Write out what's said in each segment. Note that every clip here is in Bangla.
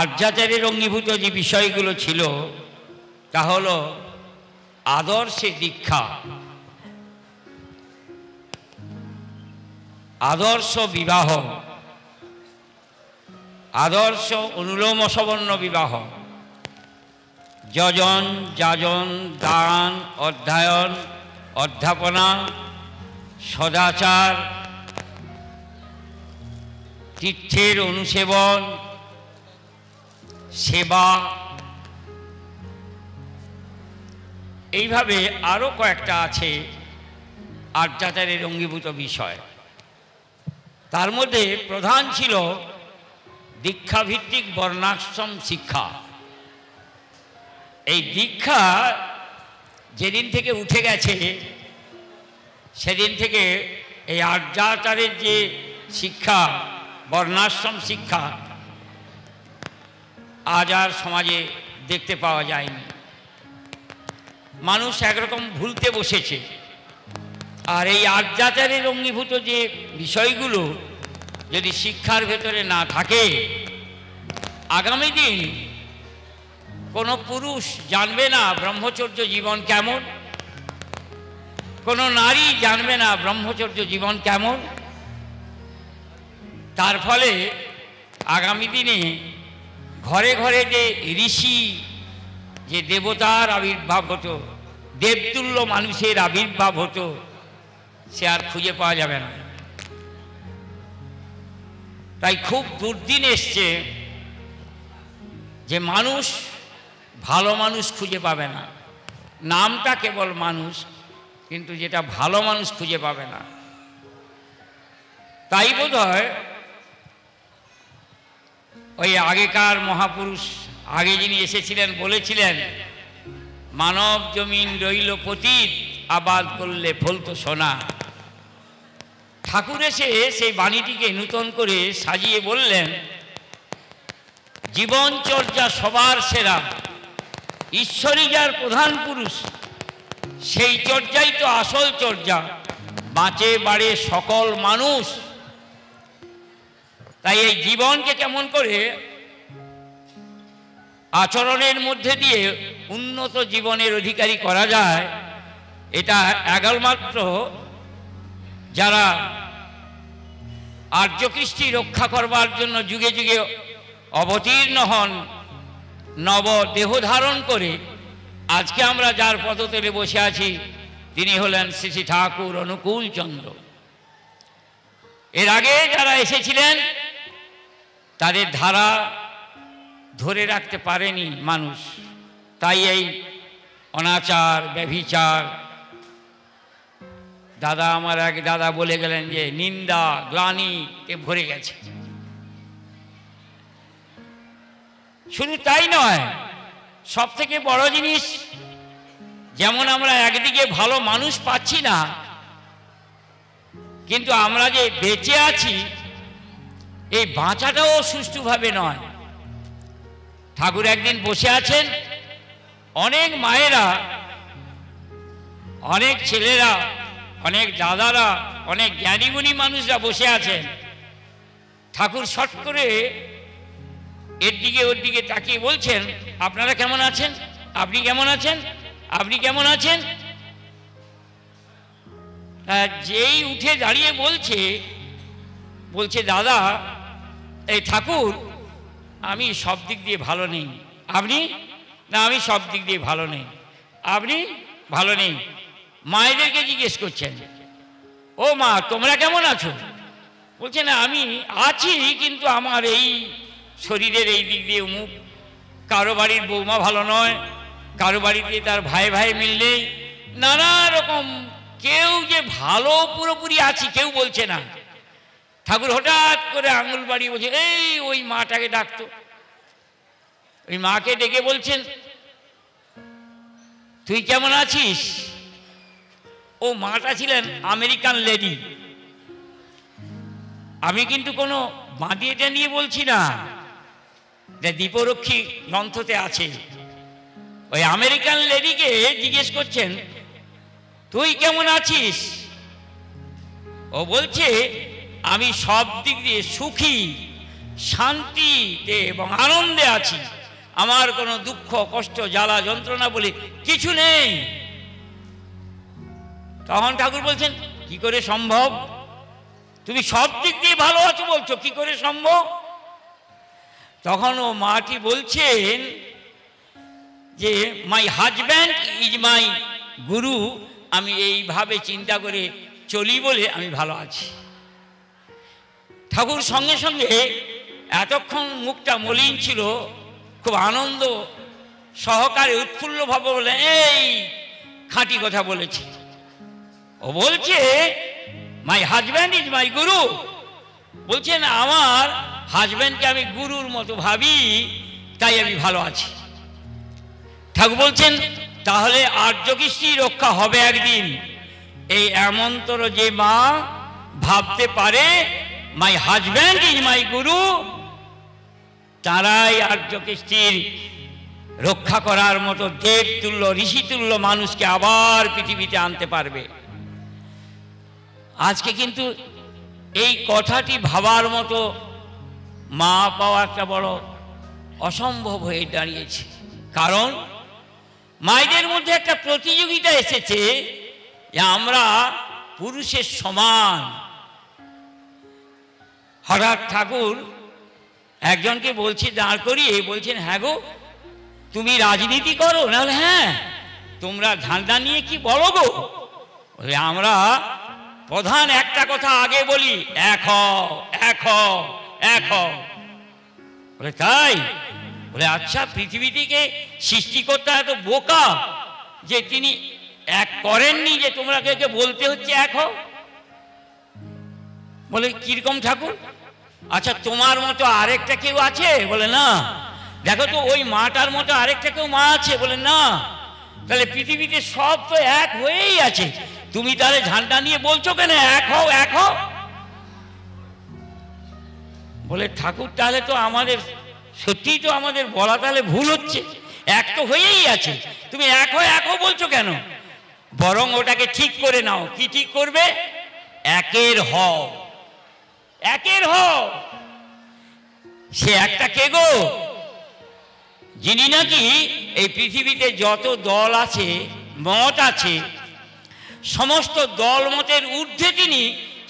আর্যাচারের অঙ্গীভূত যে বিষয়গুলো ছিল তা হল আদর্শে দীক্ষা, আদর্শ বিবাহ, আদর্শ অনুলোম সবর্ণ বিবাহ, যজন যাজন দান অধ্যয়ন অধ্যাপনা সদাচার তীর্থের অনুসেবন সেবা, এইভাবে আরও কয়েকটা আছে আর্যাচারের অঙ্গীভূত বিষয়। তার মধ্যে প্রধান ছিল দীক্ষাভিত্তিক বর্ণাশ্রম শিক্ষা। এই দীক্ষা যেদিন থেকে উঠে গেছে সেদিন থেকে এই আর্যাচারের যে শিক্ষা, বর্ণাশ্রম শিক্ষা, আজ আর সমাজে দেখতে পাওয়া যায়নি। মানুষ একরকম ভুলতে বসেছে। আর এই আর্যাচারের অঙ্গীভূত যে বিষয়গুলো যদি শিক্ষার ভেতরে না থাকে, আগামী দিন কোনো পুরুষ জানবে না ব্রহ্মচর্য জীবন কেমন, কোনো নারী জানবে না ব্রহ্মচর্য জীবন কেমন। তার ফলে আগামী দিনে ঘরে ঘরে যে ঋষি, যে দেবতার আবির্ভাব হতো, দেবতুল্য মানুষের আবির্ভাব হতো, সে আর খুঁজে পাওয়া যাবে না। তাই খুব দুর্দিন এসছে যে মানুষ ভালো মানুষ খুঁজে পাবে না। নামটা কেবল মানুষ, কিন্তু যেটা ভালো মানুষ খুঁজে পাবে না। তাই বোধ হয় ওই আগেকার মহাপুরুষ, আগে যিনি এসেছিলেন, বলেছিলেন মানব জমিন রইল পতিত, আবাদ করলে ফলতো সোনা। ঠাকুর এসে সেই বাণীটিকে নূতন করে সাজিয়ে বললেন, জীবনচর্যা সবার সেরা, ঈশ্বরই যার প্রধান পুরুষ, সেই চর্যাই তো আসল চর্যা, বাঁচে বাড়ে সকল মানুষ। তাই এই জীবনকে কেমন করে আচরণের মধ্যে দিয়ে উন্নত জীবনের অধিকারী করা যায়, এটা একমাত্র যারা আর্যকৃষ্টি রক্ষা করবার জন্য যুগে যুগে অবতীর্ণ হন, নব দেহ ধারণ করে আজকে আমরা যার পদতলে বসে আছি, তিনি হলেন শ্রী শ্রী ঠাকুর অনুকূল চন্দ্র। এর আগে যারা এসেছিলেন তাদের ধারা ধরে রাখতে পারেনি মানুষ, তাই এই অনাচার ব্যভিচার। দাদা, আমার এক দাদা বলে গেলেন যে নিন্দা গ্লানিতে ভরে গেছে। শুধু তাই নয়, সব থেকে বড় জিনিস, যেমন আমরা একদিকে ভালো মানুষ পাচ্ছি না, কিন্তু আমরা যে বেঁচে আছি এই বাঁচাটাও সুষ্ঠুভাবে নয়। ঠাকুর একদিন বসে আছেন, অনেক মায়েরা, অনেক ছেলেরা, অনেক দাদারা, অনেক জ্ঞানীগুণী মানুষরা বসে আছেন। ঠাকুর শট করে এর দিকে ওর দিকে তাকিয়ে বলছেন, আপনারা কেমন আছেন? আপনি কেমন আছেন? আপনি কেমন আছেন? যেই উঠে দাঁড়িয়ে বলছে দাদা, এই ঠাকুর, আমি সব দিক দিয়ে ভালো নেই। আপনি? না, আমি সব দিক দিয়ে ভালো নেই। আপনি? ভালো নেই। মায়েদেরকে জিজ্ঞেস করছেন, ও মা, তোমরা কেমন আছো? বলছে না, আমি আছি, কিন্তু আমার এই শরীরের এই দিক দিয়ে অমুক। কারো বাড়ির বৌমা ভালো নয়, কারো বাড়িতে তার ভাই ভাই মিল নেই, নানা রকম। কেউ যে ভালো পুরোপুরি আছি কেউ বলছে না। ঠাকুর হঠাৎ করে আঙুল বাড়িয়ে বলছে, এই ওই মাটাকে ডাকতো। ওই মাকে ডেকে বলছেন, তুই কেমন আছিস? ও মাটা ছিলেন আমেরিকান লেডি। আমি কিন্তু কোনো বাঁধিয়েটা নিয়ে বলছি না, যে দীপরক্ষী গ্রন্থতে আছে। ওই আমেরিকান লেডিকে জিজ্ঞেস করছেন, তুই কেমন আছিস? ও বলছে, আমি সব দিক দিয়ে সুখী, শান্তিতে এবং আনন্দে আছি, আমার কোনো দুঃখ কষ্ট জ্বালা যন্ত্রণা বলে কিছু নেই। তখন ঠাকুর বলছেন কি করে সম্ভব? তুমি সব দিক দিয়ে ভালো আছো বলছো, কি করে সম্ভব? তখন ও মাটি বলছেন যে মাই হাজব্যান্ড ইজ মাই গুরু, আমি এইভাবে চিন্তা করে চলি বলে আমি ভালো আছি। ঠাকুর সঙ্গে সঙ্গে এতক্ষণ মুখটা মলিন ছিল, খুব আনন্দ সহকারে উৎফুল্লভাবে বলে এই খাঁটি কথা বলেছে। ও বলছে মাই হাজব্যান্ড ইজ মাই গুরু, বলছেন আমার হাজব্যান্ডকে আমি গুরুর মতো ভাবি, তাই আমি ভালো আছি। ঠাকুর বলছেন তাহলে আর্যকৃষ্টি রক্ষা হবে একদিন। এই এমনতর যে মা ভাবতে পারে মাই হাজব্যান্ড ইজ মাই গুরু, তারাই আর্যকৃষ্টির রক্ষা করার মতো দেবতুল্য ঋষিতুল্য মানুষকে আবার পৃথিবীতে আনতে পারবে। আজকে কিন্তু এই কথাটি ভাবার মতো মা পাওয়া একটা বড় অসম্ভব হয়ে দাঁড়িয়েছে। কারণ মায়েদের মধ্যে একটা প্রতিযোগিতা এসেছে যে আমরা পুরুষের সমান। হঠাৎ ঠাকুর একজনকে বলছে দাঁড় করিয়ে, বলছেন হ্যাঁ গো তুমি রাজনীতি করো? নাহলে হ্যাঁ। তোমরা ঝান্ডা নিয়ে কি বলো গো? বলে আমরা প্রধান একটা কথা আগে বলি, এক হও এক হও এক হও। বলে তাই? বলে আচ্ছা পৃথিবী থেকে সৃষ্টিকর্তা এত বোকা যে তিনি এক করেননি যে তোমরা কে বলতে হচ্ছে এক হও? বলে কিরকম ঠাকুর? আচ্ছা তোমার মতো আরেকটা কেউ আছে? বলে না। দেখো তো ওই মাটার মতো আরেকটা কেউ মা আছে? বলে না। তাহলে পৃথিবীতে সব তো এক হয়েই আছে, তুমি তাহলে ঝান্ডা নিয়ে বলছো কেন এক হও এক হও? বলে ঠাকুর তাহলে তো আমাদের সত্যিই তো আমাদের বলা তাহলে ভুল হচ্ছে, এক তো হয়েই আছে, তুমি এক হও বলছো কেন? বরং ওটাকে ঠিক করে নাও। কি ঠিক করবে? একের হও, একের হও। সে একটা কে গো? যিনি নাকি এই পৃথিবীতে যত দল আছে মত আছে সমস্ত দল মতের ঊর্ধ্বে তিনি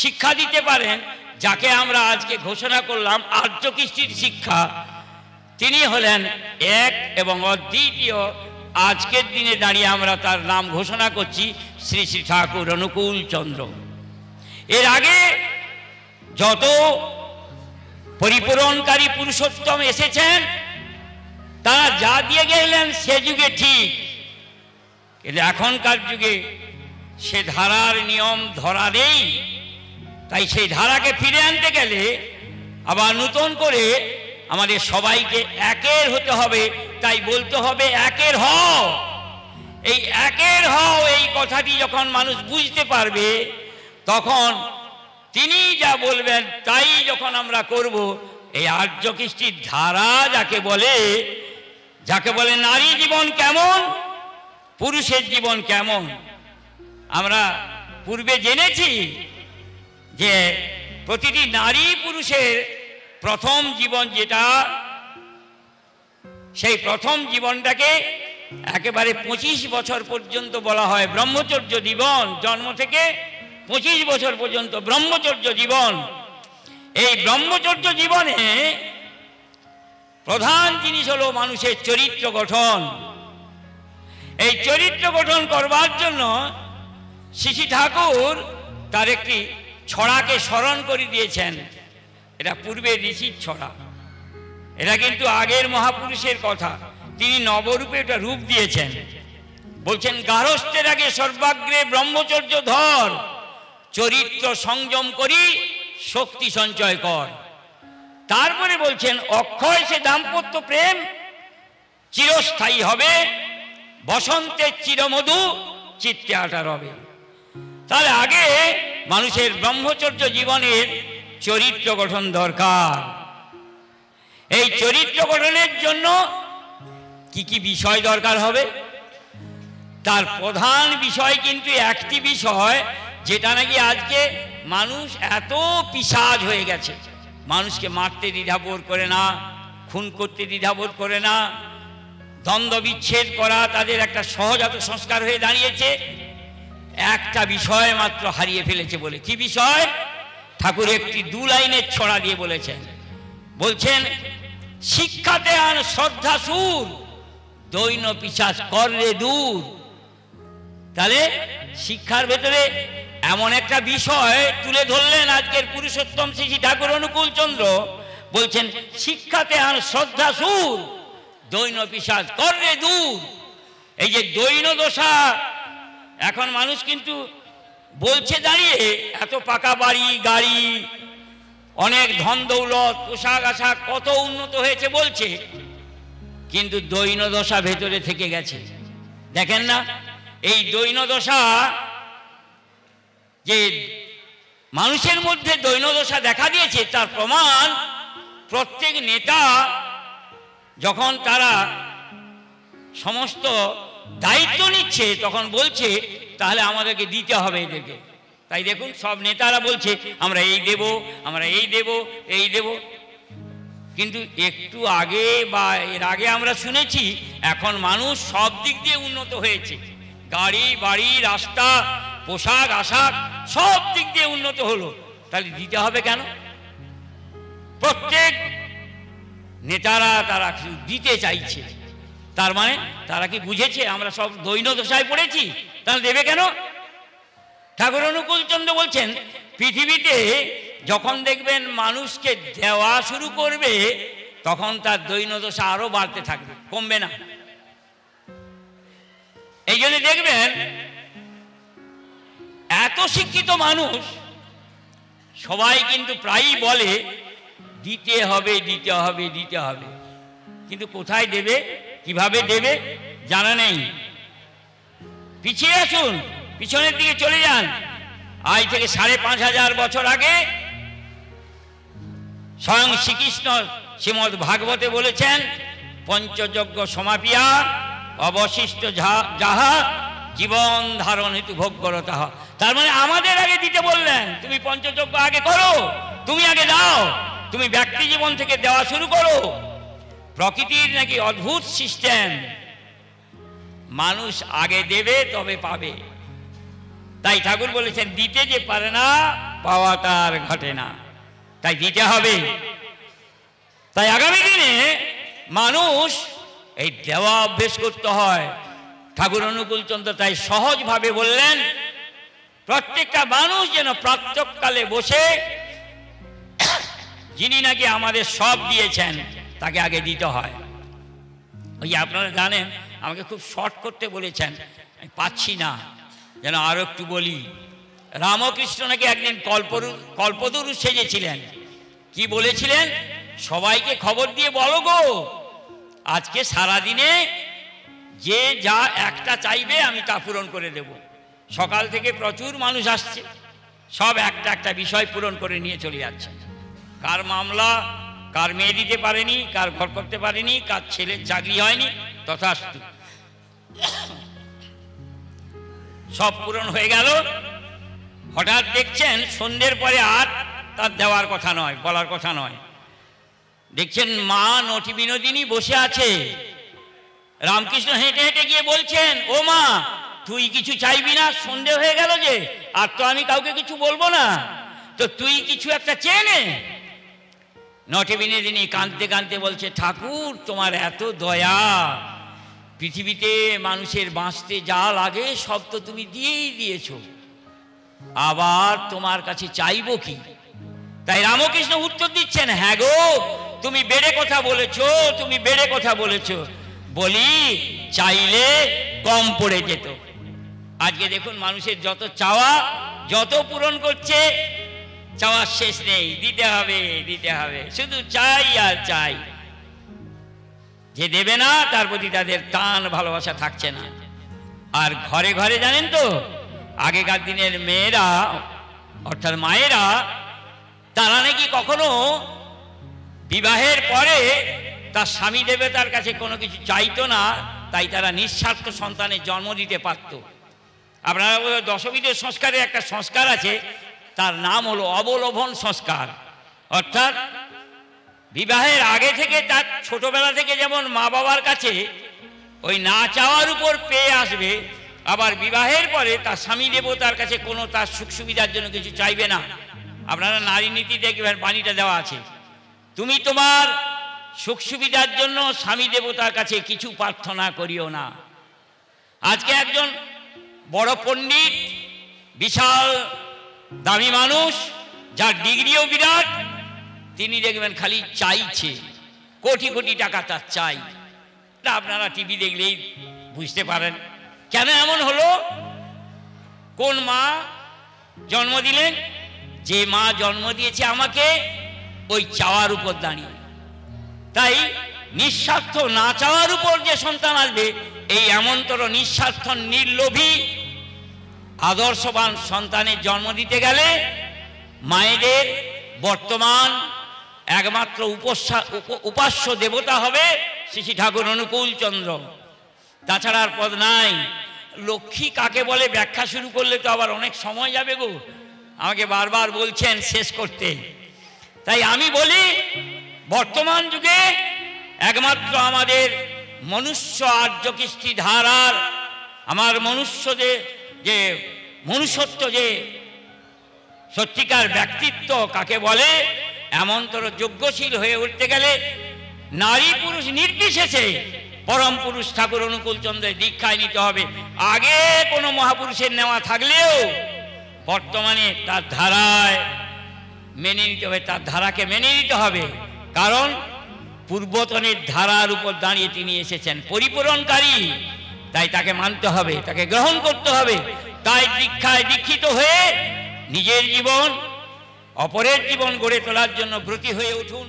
শিক্ষা দিতে পারেন, যাকে আমরা আজকে ঘোষণা করলাম আর্যকৃষ্টির শিক্ষা। তিনি হলেন এক এবং অদ্বিতীয়। আজকের দিনে দাঁড়িয়ে আমরা তার নাম ঘোষণা করছি শ্রী শ্রী ঠাকুর অনুকূল চন্দ্র। এর আগে যত পরিপূরণকারী পুরুষোত্তম এসেছেন তারা যা দিয়ে গেলেন সে যুগে ঠিক, কিন্তু এখনকার যুগে সে ধারার নিয়ম ধরা নেই। তাই সেই ধারাকে ফিরে আনতে গেলে আবার নতুন করে আমাদের সবাইকে একের হতে হবে। তাই বলতে হবে একের হও। এই একের হও এই কথাটি যখন মানুষ বুঝতে পারবে, তখন তিনি যা বলবেন তাই যখন আমরা করব। এই আর্যকৃষ্টির ধারা যাকে বলে নারী জীবন কেমন, পুরুষের জীবন কেমন, আমরা পূর্বে জেনেছি যে প্রতিটি নারী পুরুষের প্রথম জীবন যেটা, সেই প্রথম জীবনটাকে একেবারে 25 বছর পর্যন্ত বলা হয় ব্রহ্মচর্য জীবন। জন্ম থেকে 25 বছর পর্যন্ত ব্রহ্মচর্য জীবন। এই ব্রহ্মচর্য জীবনে প্রধান জিনিস হলো মানুষের চরিত্র গঠন। এই চরিত্র গঠন করবার জন্য শ্রী ঠাকুর তার একটি ছড়াকে স্মরণ করে দিয়েছেন। এটা পূর্বে ঋষির ছড়া, এটা কিন্তু আগের মহাপুরুষের কথা। তিনি নবরূপে এটা রূপ দিয়েছেন। বলছেন গার্হস্থ্যের আগে সর্বাগ্রে ব্রহ্মচর্য ধর, চরিত্র সংযম করি শক্তি সঞ্চয় কর। তারপরে বলছেন অক্ষয় সে দাম্পত্য প্রেম চিরস্থায়ী হবে, বসন্তের চিরমধু চিত্তে আটা রবে। তাহলে আগে মানুষের ব্রহ্মচর্য জীবনের চরিত্র গঠন দরকার। এই চরিত্র গঠনের জন্য কি কি বিষয় দরকার হবে? তার প্রধান বিষয় কিন্তু একটি বিষয়, যেটা নাকি আজকে মানুষ এত পিশাচ হয়ে গেছে, মানুষকে মারতে দ্বিধাবোধ করে না, খুন করতে দ্বিধাবোধ করে না, দ্বন্দ্ব বিচ্ছেদ করা তাদের একটা সহজাত সংস্কার হয়ে দাঁড়িয়েছে। একটা বিষয় মাত্র হারিয়ে ফেলেছে বলে। কি বিষয়? ঠাকুর একটি 2 লাইনের ছড়া দিয়ে বলছেন শিক্ষাতে আন শ্রদ্ধা সুর, দৈন পিশাচ কররে দূর। তাহলে শিক্ষার ভেতরে এমন একটা বিষয় তুলে ধরলেন আজকের পুরুষোত্তম শ্রী শ্রী ঠাকুর অনুকূল চন্দ্র। বলছেন শিক্ষাতে আন শ্রদ্ধা সুর, দৈন পিশাচ কররে দূর। এই যে দৈন দশা, এখন মানুষ কিন্তু বলছে দাঁড়িয়ে এত পাকা বাড়ি গাড়ি, অনেক ধন দৌলত, পোশাক আশাক কত উন্নত হয়েছে বলছে, কিন্তু দৈন দশা ভেতরে থেকে গেছে। দেখেন না এই দৈন দশা, যে মানুষের মধ্যে দৈন দশা দেখা দিয়েছে তার প্রমাণ প্রত্যেক নেতা যখন তারা সমস্ত দায়িত্ব নিচ্ছে তখন বলছে তাহলে আমাদেরকে দিতে হবে এদেরকে। তাই দেখুন সব নেতারা বলছে আমরা এই দেব, আমরা এই দেব, এই দেব। কিন্তু একটু আগে বা এর আগে আমরা শুনেছি এখন মানুষ সব দিক দিয়ে উন্নত হয়েছে, গাড়ি বাড়ি রাস্তা পোশাক আশাক সব দিক দিয়ে উন্নত হলো, তাহলে দিতে হবে কেন? প্রত্যেক নেতারা তারা দিতে চাইছে, তার মানে তারা কি বুঝেছে আমরা সব দৈন দশায় পড়েছি, তাহলে দেবে কেন? ঠাকুর অনুকূল চন্দ্র বলছেন পৃথিবীতে যখন দেখবেন মানুষকে দেওয়া শুরু করবে তখন তার দৈন দশা আরো বাড়তে থাকবে, কমবে না। এই জন্য দেখবেন এত শিক্ষিত মানুষ সবাই কিন্তু প্রায়ই বলে দিতে হবে দিতে হবে দিতে হবে, কিন্তু কোথায় দেবে, কিভাবে দেবে জানা নেই। পিছিয়ে আসুন, পিছনের দিকে চলে যান। আজ থেকে 5500 বছর আগে স্বয়ং শ্রীকৃষ্ণ শ্রীমদ্ ভাগবতে বলেছেন পঞ্চযজ্ঞ সমাপিয়া অবশিষ্ট যাহা জীবন ধারণ হেতু ভোগ করো তাহা। তার মানে আমাদের আগে দিতে বললেন, তুমি পঞ্চযজ্ঞ আগে করো, তুমি আগে দাও, তুমি ব্যক্তি জীবন থেকে দেওয়া শুরু করো। প্রকৃতির নাকি অদ্ভুত সিস্টেম, মানুষ আগে দেবে তবে পাবে। তাই ঠাকুর বলেছেন দিতে যে পারে না পাওয়া তার ঘটে না, তাই দিতে হবে। তাই আগামী দিনে মানুষ এই দেওয়া অভ্যেস করতে হয়। ঠাকুর অনুকূল চন্দ্র তাই সহজভাবে বললেন প্রত্যেকটা মানুষ যেন প্রাতঃকালে বসে যিনি নাকি আমাদের সব দিয়েছেন তাকে আগে দিতে হয়। ওই আপনারা জানেন আমাকে খুব শর্ট করতে বলেছেন, আমি পাচ্ছি না, যেন আরো একটু বলি। রামকৃষ্ণ নাকি একদিন কল্পতরু সেজেছিলেন, কি বলেছিলেন, সবাইকে খবর দিয়ে বলো গো আজকে সারাদিনে যে যা একটা চাইবে আমি তা পূরণ করে দেব। সকাল থেকে প্রচুর মানুষ আসছে, সব একটা একটা বিষয় পূরণ করে নিয়ে চলে যাচ্ছে। কার মামলা, কার মেয়ে দিতে পারেনি, কার ঘর করতে পারেনি, কার ছেলের চাকরি হয়নি, তথাস্তু সব পূরণ হয়ে গেল। হঠাৎ দেখছেন সন্ধ্যের পরে আর তার দেওয়ার কথা নয়, বলার কথা নয়, দেখছেন মা নটি বিনোদিনী বসে আছে। রামকৃষ্ণ হেঁটে হেঁটে গিয়ে বলছেন ও মা তুই কিছু চাইবি না, সন্ধে হয়ে গেল যে, আর তো আমি কাউকে কিছু বলবো না, তো তুই কিছু একটা চেয়ে নে। নটি বিনোদিনী কাঁদতে কাঁদতে বলছে ঠাকুর তোমার এত দয়া, পৃথিবীতে মানুষের বাঁচতে যা লাগে সব তো তুমি দিয়েই দিয়েছ, আবার তোমার কাছে চাইবো কি? তাই রামকৃষ্ণ উত্তর দিচ্ছেন হ্যাঁ গো তুমি বেড়ে কথা বলেছ, তুমি বেড়ে কথা বলেছ, বলি চাইলে কম পড়ে যেত। আজকে দেখুন মানুষের যত চাওয়া যত পূরণ করছে, চাওয়ার শেষ নেই, দিতে হবে দিতে হবে, শুধু চাই আর চাই। যে দেবে না তার প্রতি তাদের টান ভালোবাসা থাকছে না। আর ঘরে ঘরে জানেন তো আগেকার দিনের মেয়েরা অর্থাৎ মায়েরা, তারা নাকি কখনো বিবাহের পরে তার স্বামী দেবতার কাছে কোনো কিছু চাইতো না, তাই তারা নিঃস্বার্থ সন্তানের জন্ম দিতে পারত। আপনারা দশবিধ সংস্কারের একটা সংস্কার আছে, তার নাম হলো অবলোভন সংস্কার। অর্থাৎ বিবাহের আগে থেকে তার ছোটবেলা থেকে যেমন মা বাবার কাছে ওই না চাওয়ার উপর পেয়ে আসবে, আবার বিবাহের পরে তার স্বামী দেবতার কাছে কোনো তার সুখ সুবিধার জন্য কিছু চাইবে না। আপনারা নারী নীতি দেখবেন, বাণীটা দেওয়া আছে, তুমি তোমার সুখ সুবিধার জন্য স্বামী দেবতার কাছে কিছু প্রার্থনা করিও না। আজকে একজন বড় পণ্ডিত, বিশাল দামি মানুষ, যার ডিগ্রিও বিরাট, তিনি দেখবেন খালি চাইছে, কোটি কোটি টাকা তার চাই। তা আপনারা টিভি দেখলেই বুঝতে পারেন কেন এমন হলো। কোন মা জন্ম দিলেন? যে মা জন্ম দিয়েছে আমাকে ওই চাওয়ার উপর দাঁড়িয়ে। তাই নিঃস্বার্থ না চাওয়ার উপর যে সন্তান আসবে, এই এমনতর নিঃস্বার্থ নির্লোভী আদর্শবান সন্তানের জন্ম দিতে গেলে মায়েদের বর্তমান একমাত্র উপাস্য দেবতা হবে শ্রী শ্রী ঠাকুর অনুকূল চন্দ্র, তাছাড়া আর পদ নাই। লক্ষ্মী কাকে বলে ব্যাখ্যা শুরু করলে তো আবার অনেক সময় যাবে গো, আমাকে বারবার বলছেন শেষ করতে। তাই আমি বলি, বর্তমান যুগে একমাত্র আমাদের মনুষ্য আর্য কৃষ্টি ধারার আমার মনুষ্যদের যে মনুষ্যত্ব, যে সত্যিকার ব্যক্তিত্ব কাকে বলে, এমনতর যোগ্যশীল হয়ে উঠতে গেলে নারী পুরুষ নির্বিশেষে পরম পুরুষ ঠাকুর অনুকূল চন্দ্রের দীক্ষায় নিতে হবে। আগে কোনো মহাপুরুষের নেওয়া থাকলেও বর্তমানে তার ধারায় মেনে নিতে হবে, তার ধারাকে মেনে নিতে হবে। কারণ পূর্বতনের ধারার উপর দাঁড়িয়ে তিনি এসেছেন পরিপূরণকারী, তাই তাকে মানতে হবে, তাকে গ্রহণ করতে হবে। তাই দীক্ষায় দীক্ষিত হয়ে নিজের জীবন, অপরের জীবন গড়ে তোলার জন্য ব্রতী হয়ে উঠুন।